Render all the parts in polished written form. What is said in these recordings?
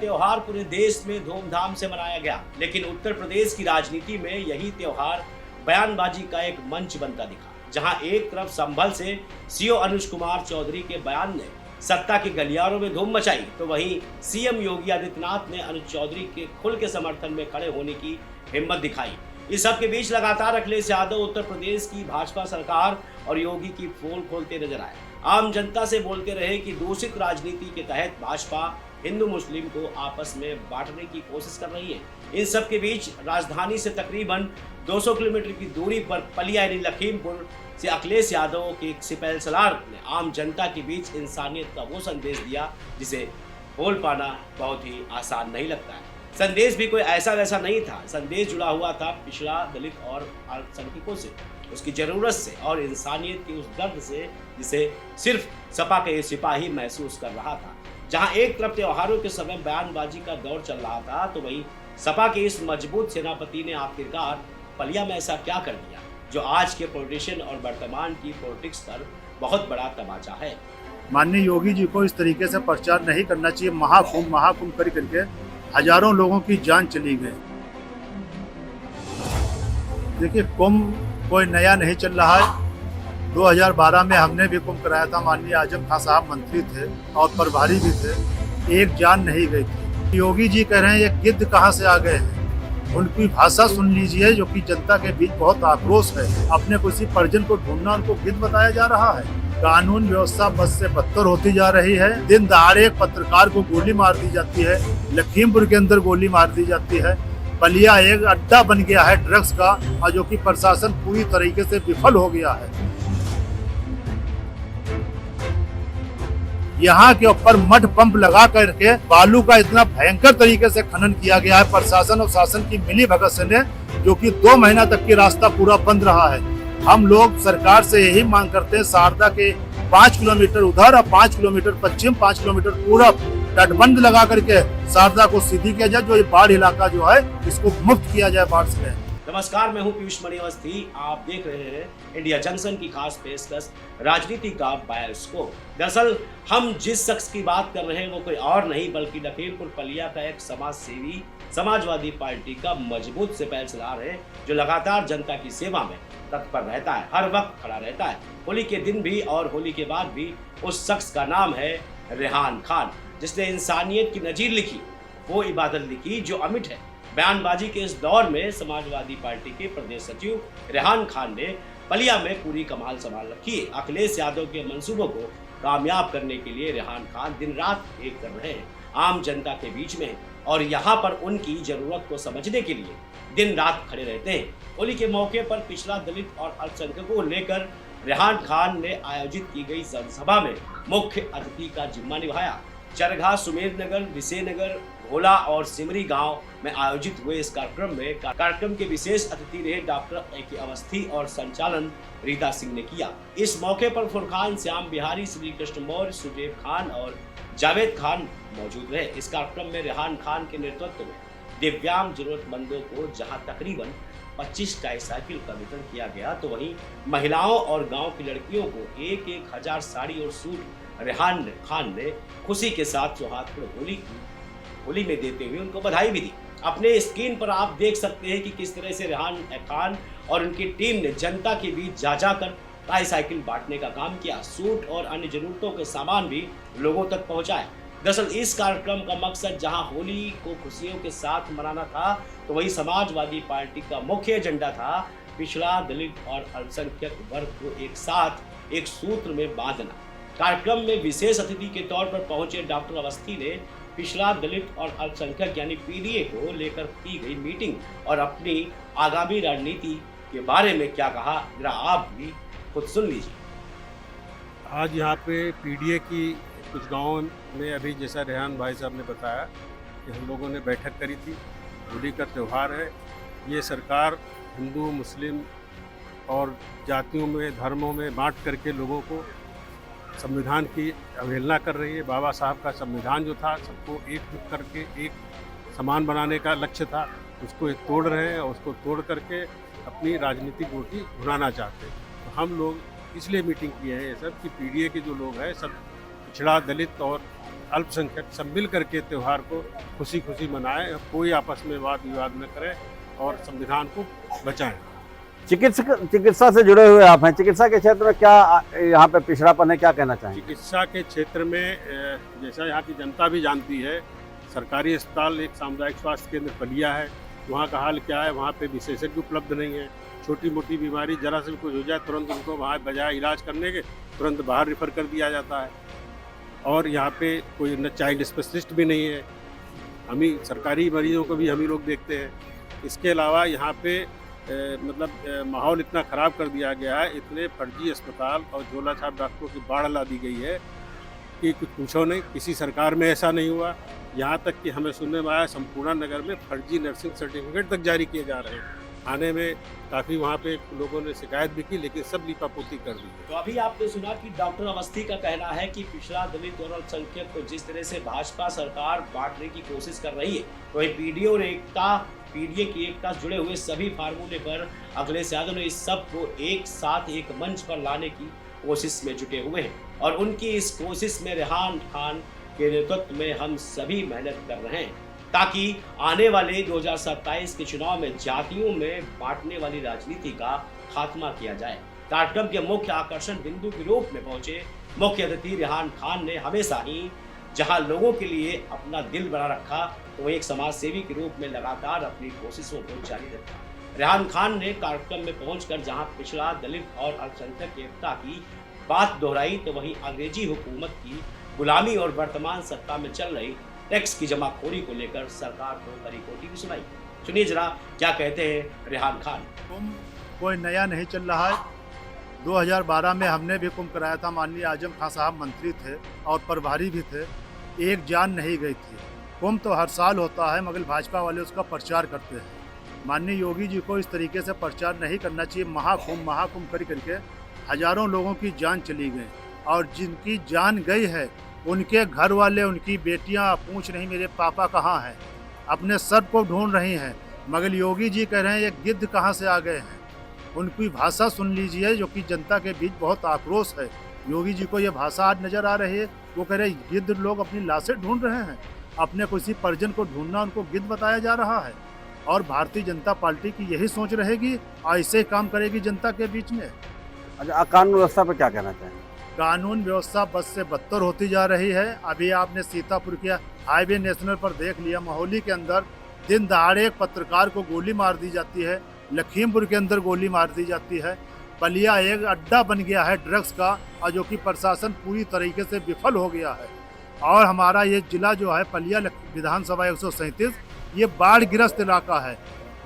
त्योहार पूरे देश में धूमधाम से मनाया गया, लेकिन उत्तर प्रदेश की राजनीति में यही त्योहार बयानबाजी का एक मंच बनता दिखा, जहां एक तरफ संभल से सीओ अनुज कुमार चौधरी के बयान ने सत्ता के गलियारों में धूम मचाई, तो वहीं सीएम योगी आदित्यनाथ ने अनुज चौधरी के खुल के समर्थन में खड़े होने की हिम्मत दिखाई। इस सब के बीच लगातार अखिलेश यादव उत्तर प्रदेश की भाजपा सरकार और योगी की पोल खोलते नजर आए। आम जनता से बोलते रहे कि दूषित राजनीति के तहत भाजपा हिंदू मुस्लिम को आपस में बांटने की कोशिश कर रही है। इन सब के बीच राजधानी से तकरीबन 200 किलोमीटर की दूरी पर पलिया यानी लखीमपुर से अखिलेश यादव के एक सिपैल सलार ने आम जनता के बीच इंसानियत का वो संदेश दिया जिसे बोल पाना बहुत ही आसान नहीं लगता है। संदेश भी कोई ऐसा वैसा नहीं था। संदेश जुड़ा हुआ था पिछड़ा, दलित और अल्पसंख्यकों से, उसकी जरूरत से और इंसानियत के उस दर्द से जिसे सिर्फ सपा के सिपाही महसूस कर रहा था। जहां एक तरफ त्योहारों के समय बयानबाजी का दौर चल रहा था, तो वहीं सपा के इस मजबूत सेनापति ने आखिरकार पलिया में ऐसा क्या कर दिया जो आज के पॉलिटिशियन और वर्तमान की पॉलिटिक्स पर बहुत बड़ा तमाचा है। माननीय योगी जी को इस तरीके से प्रचार नहीं करना चाहिए। महाकुंभ कर करके हजारों लोगों की जान चली गई। देखिए, कुंभ कोई नया नहीं चल रहा है। 2012 में हमने भी कुंभ कराया था। माननीय आजम खान साहब मंत्री थे और प्रभारी भी थे। एक जान नहीं गई थी। योगी जी कह रहे हैं ये गिद्ध कहाँ से आ गए हैं। उनकी भाषा सुन लीजिए, जो कि जनता के बीच बहुत आक्रोश है। अपने किसी परिजन को ढूंढना उनको गिद्ध बताया जा रहा है। कानून व्यवस्था बस से बदतर होती जा रही है। दिन दहाड़े एक पत्रकार को गोली मार दी जाती है। लखीमपुर के अंदर गोली मार दी जाती है। बलिया एक अड्डा बन गया है ड्रग्स का, और जो कि प्रशासन पूरी तरीके से विफल हो गया है। यहाँ के ऊपर मड पंप लगा करके बालू का इतना भयंकर तरीके से खनन किया गया है प्रशासन और शासन की मिली भगत से, जो कि 2 महीना तक की रास्ता पूरा बंद रहा है। हम लोग सरकार से यही मांग करते हैं, शारदा के 5 किलोमीटर उधर और 5 किलोमीटर पश्चिम, 5 किलोमीटर पूरा तटबंध लगा करके शारदा को सीधी किया जाए। जो ये बाढ़ इलाका जो है इसको मुक्त किया जाए बाढ़ से। नमस्कार, मैं हूं पीयूष मणि अवस्थी। आप देख रहे हैं इंडिया जंक्शन की खास पेशकश राजनीति का बायोस्कोप। दरअसल हम जिस शख्स की बात कर रहे हैं वो कोई और नहीं बल्कि लखीमपुर पलिया का एक समाज सेवी, समाजवादी पार्टी का मजबूत सिपैल सलार है, जो लगातार जनता की सेवा में तत्पर रहता है, हर वक्त खड़ा रहता है। होली के दिन भी और होली के बाद भी। उस शख्स का नाम है रेहान खान, जिसने इंसानियत की नजीर लिखी, वो इबादत लिखी जो अमिट है। बयानबाजी के इस दौर में समाजवादी पार्टी के प्रदेश सचिव रेहान खान ने पलिया में पूरी कमाल संभाल रखी है। अखिलेश यादव के मंसूबों को कामयाब करने के लिए रेहान खान दिन रात एक कर रहे हैं, आम जनता के बीच में, और यहाँ पर उनकी जरूरत को समझने के लिए दिन रात खड़े रहते हैं। होली के मौके पर पिछड़ा, दलित और अल्पसंख्यकों को लेकर रेहान खान ने आयोजित की गई जनसभा में मुख्य अतिथि का जिम्मा निभाया। चरघा, सुमेरनगर, विशेनगर, भोला और सिमरी गांव में आयोजित हुए इस कार्यक्रम के विशेष अतिथि रहे डॉक्टर ए के अवस्थी और संचालन रीता सिंह ने किया। इस मौके पर फुरकान, श्याम बिहारी, श्री कृष्ण मौर्य, सुजेब खान और जावेद खान मौजूद रहे। इस कार्यक्रम में रेहान खान के नेतृत्व में दिव्यांग जरूरतमंदों को जहां तकरीबन 25 ट्राईसाइकिल का वितरण किया गया, तो वहीं महिलाओं और गांव की लड़कियों को 1-1 हजार साड़ी और सूट रेहान खान ने खुशी के साथ सौहार्दपूर्ण होली में देते हुए उनको बधाई भी दी। अपने स्क्रीन पर आप देख सकते हैं कि किस तरह से रेहान खान और उनकी टीम ने जनता के बीच जाकर ट्राईसाइकिल बांटने का काम किया। सूट और अन्य जरूरतों के सामान भी लोगों तक पहुंचाए। दरअसल इस कार्यक्रम का मकसद जहां होली को खुशियों के साथ मनाना था, तो वही समाजवादी पार्टी का मुख्य एजेंडा था पिछड़ा, दलित और अल्पसंख्यक वर्ग को एक साथ एक सूत्र में बांधना। कार्यक्रम में विशेष अतिथि के तौर पर पहुंचे डॉक्टर अवस्थी ने पिछड़ा, दलित और अल्पसंख्यक यानी पीडीए को लेकर की गई मीटिंग और अपनी आगामी रणनीति के बारे में क्या कहा, जरा आप भी खुद सुन लीजिए। आज यहाँ पे पीडीए की कुछ गाँव में अभी जैसा रेहान भाई साहब ने बताया कि हम लोगों ने बैठक करी थी। होली का त्यौहार है। ये सरकार हिंदू, मुस्लिम और जातियों में, धर्मों में बांट करके लोगों को संविधान की अवहेलना कर रही है। बाबा साहब का संविधान जो था सबको एकजुट करके एक समान बनाने का लक्ष्य था, उसको तोड़ रहे हैं और उसको तोड़ करके अपनी राजनीतिक रोटी भुनाना चाहते हैं। तो हम लोग इसलिए मीटिंग किए हैं ये सब कि पीडीए के जो लोग हैं सब पिछड़ा, दलित और अल्पसंख्यक सब मिल करके त्यौहार को खुशी खुशी मनाएं, कोई आपस में वाद विवाद न करें और संविधान को बचाएं। चिकित्सा से जुड़े हुए आप हैं, चिकित्सा के क्षेत्र में क्या यहाँ पे पिछड़ापन है, क्या कहना चाहेंगे? चिकित्सा के क्षेत्र में जैसा यहाँ की जनता भी जानती है, सरकारी अस्पताल एक सामुदायिक स्वास्थ्य केंद्र पलिया है, वहाँ का हाल क्या है, वहाँ पे विशेषज्ञ उपलब्ध नहीं है। छोटी मोटी बीमारी जरा से भी कुछ हो जाए तुरंत उनको वहाँ बजाय इलाज करने के तुरंत बाहर रेफर कर दिया जाता है। और यहाँ पे कोई न चाइल्ड स्पेशलिस्ट भी नहीं है, हम ही सरकारी मरीजों को भी हम ही लोग देखते हैं। इसके अलावा यहाँ पे माहौल इतना ख़राब कर दिया गया है, इतने फर्जी अस्पताल और झोला छाप डॉक्टरों की बाढ़ ला दी गई है कि कुछ पूछो नहीं। किसी सरकार में ऐसा नहीं हुआ। यहाँ तक कि हमें सुनने में आया संपूर्ण नगर में फर्जी नर्सिंग सर्टिफिकेट तक जारी किए जा रहे हैं। थाने में काफ़ी वहाँ पे लोगों ने शिकायत भी की, लेकिन सब लिपापोती कर दी। तो अभी आपने सुना कि डॉक्टर अवस्थी का कहना है कि पिछड़ा, दलित और अल्पसंख्यक को जिस तरह से भाजपा सरकार बांटने की कोशिश कर रही है, तो पीडीए की एकता जुड़े हुए सभी फार्मूले पर अखिलेश यादव ने इस सब को एक साथ एक मंच पर लाने की कोशिश में जुटे हुए हैं। और उनकी इस कोशिश में रेहान खान के नेतृत्व में हम सभी मेहनत कर रहे हैं ताकि आने वाले 2027 के चुनाव में जातियों में बांटने वाली राजनीति का खात्मा किया जाए। कार्यक्रम के मुख्य आकर्षण बिंदु के रूप में पहुंचे मुख्य अतिथि रेहान खान ने हमेशा ही जहां लोगों के लिए अपना दिल बना रखा, तो एक समाज सेवी के रूप में लगातार अपनी कोशिशों को जारी रखा। रेहान खान ने कार्यक्रम में पहुंचकर जहां पिछड़ा, दलित और अल्पसंख्यक एकता की बात दोहराई, तो वहीं अंग्रेजी हुकूमत की गुलामी और वर्तमान सत्ता में चल रही टैक्स की जमाखोरी को लेकर सरकार को कड़ी-कोटी भी सुनाई। सुनिए जरा क्या कहते हैं रेहान खान। कुंभ कोई नया नहीं चल रहा है। 2012 में हमने भी कुंभ कराया था, माननीय आजम खान साहब मंत्री थे और प्रभारी भी थे। एक जान नहीं गई थी। कुंभ तो हर साल होता है, मगर भाजपा वाले उसका प्रचार करते हैं। माननीय योगी जी को इस तरीके से प्रचार नहीं करना चाहिए। महाकुंभ कर करके हजारों लोगों की जान चली गई, और जिनकी जान गई है उनके घर वाले, उनकी बेटियां पूछ रही मेरे पापा कहाँ हैं, अपने सर को ढूंढ रही हैं। मगर योगी जी कह रहे हैं ये गिद्ध कहाँ से आ गए हैं। उनकी भाषा सुन लीजिए, जो कि जनता के बीच बहुत आक्रोश है। योगी जी को ये भाषा आज नजर आ रही है। वो कह रहे गिद्ध लोग अपनी लाशें ढूंढ रहे हैं, अपने किसी परिजन को ढूंढना उनको गिद्ध बताया जा रहा है। और भारतीय जनता पार्टी की यही सोच रहेगी, ऐसे काम करेगी जनता के बीच में। अच्छा, कानून व्यवस्था पर क्या कहना चाहेंगे? कानून व्यवस्था बद से बदतर होती जा रही है। अभी आपने सीतापुर के हाईवे नेशनल पर देख लिया, मोहाली के अंदर दिन दहाड़े एक पत्रकार को गोली मार दी जाती है, लखीमपुर के अंदर गोली मार दी जाती है। बलिया एक अड्डा बन गया है ड्रग्स का, और जो कि प्रशासन पूरी तरीके से विफल हो गया है। और हमारा ये जिला जो है बलिया विधानसभा 137, ये बाढ़ ग्रस्त इलाका है।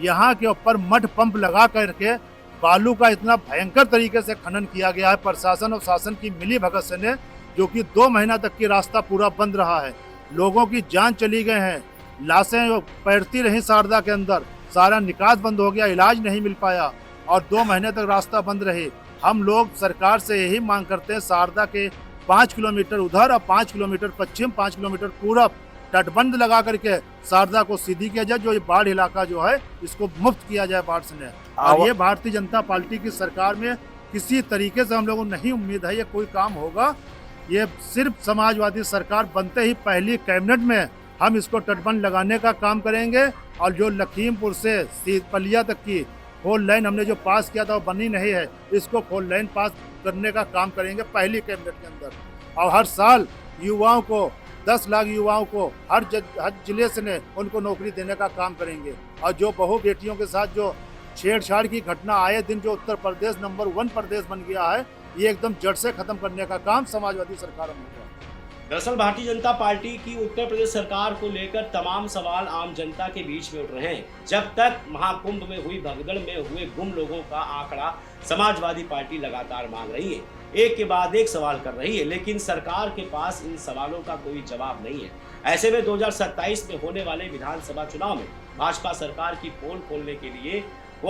यहाँ के ऊपर मड पंप लगा करके बालू का इतना भयंकर तरीके से खनन किया गया है प्रशासन और शासन की मिली भगत से ने, जो कि 2 महीना तक की रास्ता पूरा बंद रहा है। लोगों की जान चली गए हैं, लाशें पैरती रही शारदा के अंदर, सारा निकास बंद हो गया, इलाज नहीं मिल पाया और 2 महीने तक रास्ता बंद रहे। हम लोग सरकार से यही मांग करते हैं, शारदा के 5 किलोमीटर उधर और 5 किलोमीटर पश्चिम, 5 किलोमीटर पूरब तटबंध लगा करके शारदा को सीधी किया जाए। जो ये बाढ़ इलाका जो है इसको मुक्त किया जाए बाढ़ से। और ये भारतीय जनता पार्टी की सरकार में किसी तरीके से हम लोगों को नहीं उम्मीद है ये कोई काम होगा। ये सिर्फ समाजवादी सरकार बनते ही पहली कैबिनेट में हम इसको तटबंध लगाने का काम करेंगे। और जो लखीमपुर से पलिया तक की 4 लाइन हमने जो पास किया था वो बनी नहीं है, इसको 4 लाइन पास करने का काम करेंगे पहली कैबिनेट के अंदर। और हर साल युवाओं को 10 लाख युवाओं को हर जिले से ने उनको नौकरी देने का काम करेंगे। और जो बहू बेटियों के साथ जो छेड़छाड़ की घटना आए दिन जो उत्तर प्रदेश नंबर 1 प्रदेश बन गया है, ये एकदम जड़ से खत्म करने का काम समाजवादी सरकार में होगा। दरअसल भारतीय जनता पार्टी की उत्तर प्रदेश सरकार को लेकर तमाम सवाल आम जनता के बीच में उठ रहे हैं। जब तक महाकुंभ में हुई भगदड़ में हुए गुम लोगों का आंकड़ा समाजवादी पार्टी लगातार मांग रही है, एक के बाद एक सवाल कर रही है, लेकिन सरकार के पास इन सवालों का कोई जवाब नहीं है। ऐसे में 2027 में होने वाले विधानसभा चुनाव में भाजपा सरकार की पोल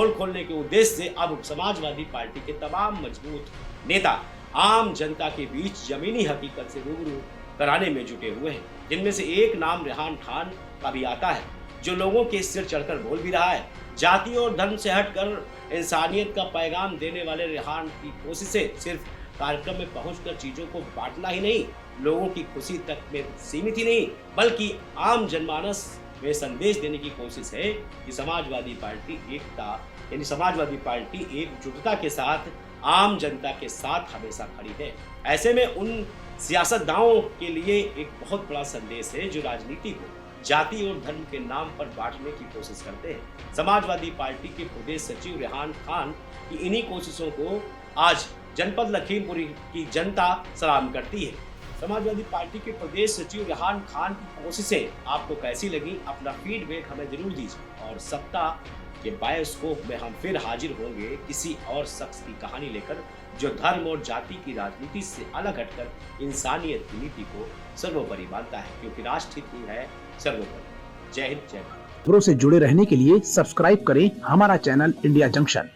खोलने के उद्देश्य से अब समाजवादी पार्टी के तमाम मजबूत नेता आम जनता के बीच जमीनी हकीकत से रूबरू कराने में जुटे हुए हैं, जिनमें से एक नाम रेहान खान का भी आता है, जो लोगों के सिर चढ़कर बोल भी रहा है। जाति और धर्म से हटकर इंसानियत का पैगाम देने वाले रेहान की कोशिशें सिर्फ कार्यक्रम में पहुंचकर चीजों को बांटना ही नहीं, लोगों की खुशी तक में सीमित ही नहीं, बल्कि आम जनमानस में संदेश देने की कोशिश है कि समाजवादी पार्टी एकता यानी समाजवादी पार्टी एकजुटता के साथ आम जनता के साथ हमेशा खड़ी है। ऐसे में उन सियासतदानों के लिए एक बहुत बड़ा संदेश है जो राजनीति को जाति और धर्म के नाम पर बांटने की कोशिश करते हैं। समाजवादी पार्टी के प्रदेश सचिव रेहान खान की इन्हीं कोशिशों को आज जनपद लखीमपुर की जनता सलाम करती है। समाजवादी पार्टी के प्रदेश सचिव रेहान खान की कोशिशें आपको कैसी लगी, अपना फीडबैक हमें जरूर दीजिए। और सप्ताह के बायोस्कोप में हम फिर हाजिर होंगे किसी और शख्स की कहानी लेकर जो धर्म और जाति की राजनीति से अलग हटकर इंसानियत की नीति को सर्वोपरि मानता है, क्योंकि राष्ट्र हित ही है सर्वोपरि। जय हिंद, जय भारत। खबरों से जुड़े रहने के लिए सब्सक्राइब करें हमारा चैनल इंडिया जंक्शन।